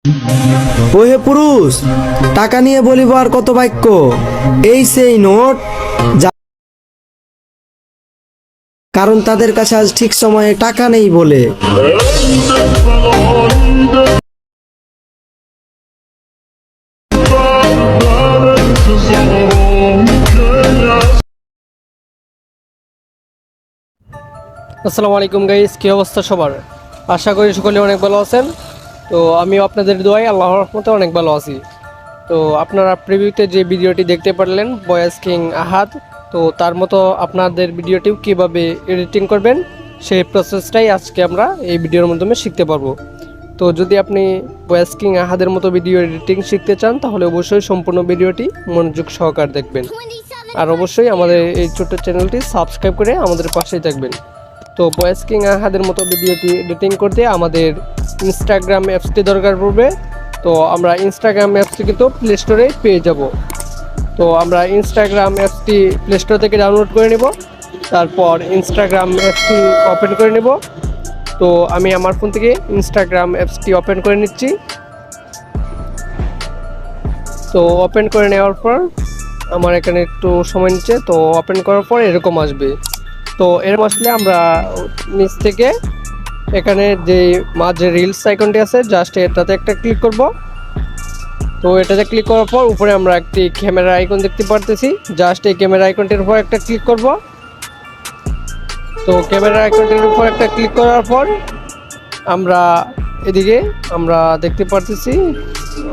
ওহে পুরুষ, টাকা নিয়ে বলিব আর কত বাক্য, এই সেই নোট, কারণ তাদের কাছে আজ ঠিক সময়ে টাকা নেই বলে। আসসালামু আলাইকুম গাইস, কি অবস্থা সবার? আশা করি সকলে অনেক ভালো আছেন। তো আমিও আপনাদের দোয়ায় আল্লাহর রহমতে অনেক ভালো আছি। তো আপনারা প্রিভিউতে যে ভিডিওটি দেখতে পারলেন ভয়েস কিং আহাদ, তো তার মতো আপনাদের ভিডিওটিও কীভাবে এডিটিং করবেন সেই প্রসেসটাই আজকে আমরা এই ভিডিওর মাধ্যমে শিখতে পারবো। তো যদি আপনি ভয়েস কিং আহাদের মতো ভিডিও এডিটিং শিখতে চান তাহলে অবশ্যই সম্পূর্ণ ভিডিওটি মনোযোগ সহকারে দেখবেন, আর অবশ্যই আমাদের এই ছোট্ট চ্যানেলটি সাবস্ক্রাইব করে আমাদের পাশেই থাকবেন। তো ভয়েস কিং আহাদের মতো ভিডিওটি এডিটিং করতে আমাদের ইনস্টাগ্রাম অ্যাপসটি দরকার পড়বে। তো আমরা ইনস্টাগ্রাম অ্যাপসটি কিন্তু প্লে স্টোরে পেয়ে যাব। তো আমরা ইনস্টাগ্রাম অ্যাপসটি প্লে স্টোর থেকে ডাউনলোড করে নেব, তারপর ইনস্টাগ্রাম অ্যাপসটি ওপেন করে নেব। তো আমি আমার ফোন থেকে ইনস্টাগ্রাম অ্যাপসটি ওপেন করে নিচ্ছি। তো ওপেন করে নেওয়ার পর আমার এখানে একটু সময় নিচ্ছে। তো ওপেন করার পর এরকম আসবে। তো এরকম আসলে আমরা নিচ থেকে এখানে যে মাঝে রিলস আইকনটি আছে জাস্ট এটাতে একটা ক্লিক করব। তো এটাতে ক্লিক করার পর উপরে আমরা একটি ক্যামেরা আইকন দেখতে পারতেছি, জাস্ট এই ক্যামেরা আইকনটির উপর একটা ক্লিক করব। তো ক্যামেরা আইকনটির উপর একটা ক্লিক করার পর আমরা এদিকে আমরা দেখতে পারতেছি,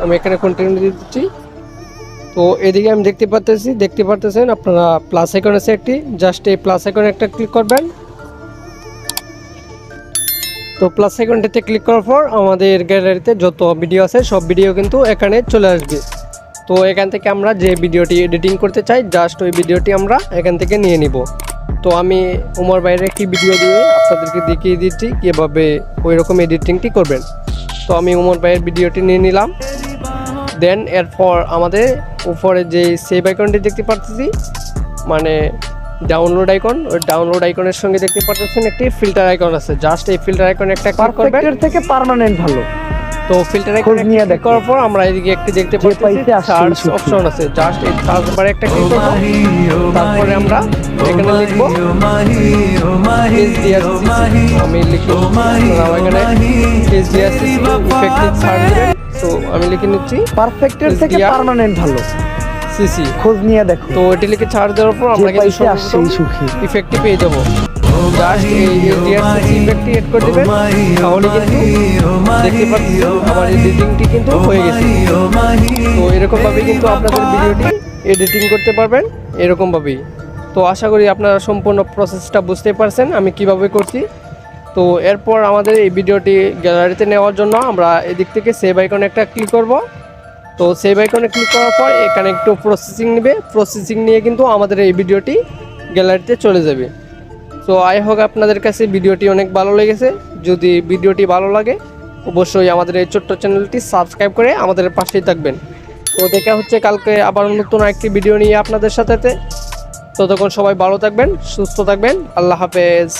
আমি এখানে কন্টিনিউ দিয়ে দিচ্ছি। তো এদিকে আমি দেখতে পারতেছেন আপনারা প্লাস আইকন আছে একটি, জাস্ট এই প্লাস আইকনে একটা ক্লিক করবেন। তো প্লাস আইকনটিতে ক্লিক করার পর আমাদের গ্যালারিতে যত ভিডিও আছে সব ভিডিও কিন্তু এখানে চলে আসবে। তো এখান থেকে আমরা যে ভিডিওটি এডিটিং করতে চাই জাস্ট ওই ভিডিওটি আমরা এখান থেকে নিয়ে নিব। তো আমি উমর ভাইয়ের একটি ভিডিও দিয়ে আপনাদেরকে দেখিয়ে দিচ্ছি কীভাবে ওই রকম এডিটিংটি করবেন। তো আমি উমর ভাইয়ের ভিডিওটি নিয়ে নিলাম। দেন এরপর আমাদের উপরে যে সেভ আইকনটি দেখতে পাচ্ছি মানে ডাউনলোড আইকন, ওই ডাউনলোড আইকনের সঙ্গে দেখতে পাচ্ছেন একটি ফিল্টার আইকন আছে, জাস্ট এই ফিল্টার আইকনে একটা ক্লিক করবেন। এর থেকে পার্মানেন্ট ভালো। তো ফিল্টার আইকনে নিয়ে দেখার পর আমরা এদিকে একটি দেখতে পাচ্ছি সার্চ অপশন আছে, জাস্ট এই সার্চ বারে একটা ক্লিক করব। তারপরে আমরা এখানে লিখব 𝐓𝐡𝐚𝐧𝐠, আমি লিখব আপনারা এখানে 𝐓𝐡𝐚𝐧𝐠 ইফেক্টিভ সার্চ দিবেন। তো আমি লিখে নিচ্ছি পারফেক্টের থেকে পার্মানেন্ট ভালো, সিসি খোঁজ নিয়ে দেখো। তো এটি লিখে ছাড় দেওয়ার পর আমরা কিন্তু ইফেক্টটি পেয়ে যাবো। জাস্ট এই 𝐓𝐡𝐚𝐧𝐠 ইফেক্টটি এড করে দেবেন, তাহলে কিন্তু দেখতে পাচ্ছেন আমার এডিটিংটি কিন্তু হয়ে গেছে। তো এরকমভাবেই কিন্তু আপনাদের ভিডিওটি এডিটিং করতে পারবেন এরকমভাবেই। তো আশা করি আপনারা সম্পূর্ণ প্রসেসটা বুঝতে পারছেন আমি কিভাবে করছি। তো এরপর আমাদের এই ভিডিওটি গ্যালারিতে নেওয়ার জন্য আমরা এদিক থেকে সেভ আইকনে একটা ক্লিক করব। তো সেভ আইকনে ক্লিক করার পর এখানে একটু প্রসেসিং নেবে, প্রসেসিং নিয়ে কিন্তু আমাদের এই ভিডিওটি গ্যালারিতে চলে যাবে। তো আই হোক আপনাদের কাছে ভিডিওটি অনেক ভালো লেগেছে। যদি ভিডিওটি ভালো লাগে অবশ্যই আমাদের এই ছোট্ট চ্যানেলটি সাবস্ক্রাইব করে আমাদের পাশেই থাকবেন। তো দেখা হচ্ছে কালকে আবার নতুন একটি ভিডিও নিয়ে আপনাদের সাথে। ততক্ষণ সবাই ভালো থাকবেন, সুস্থ থাকবেন, আল্লাহ হাফেজ।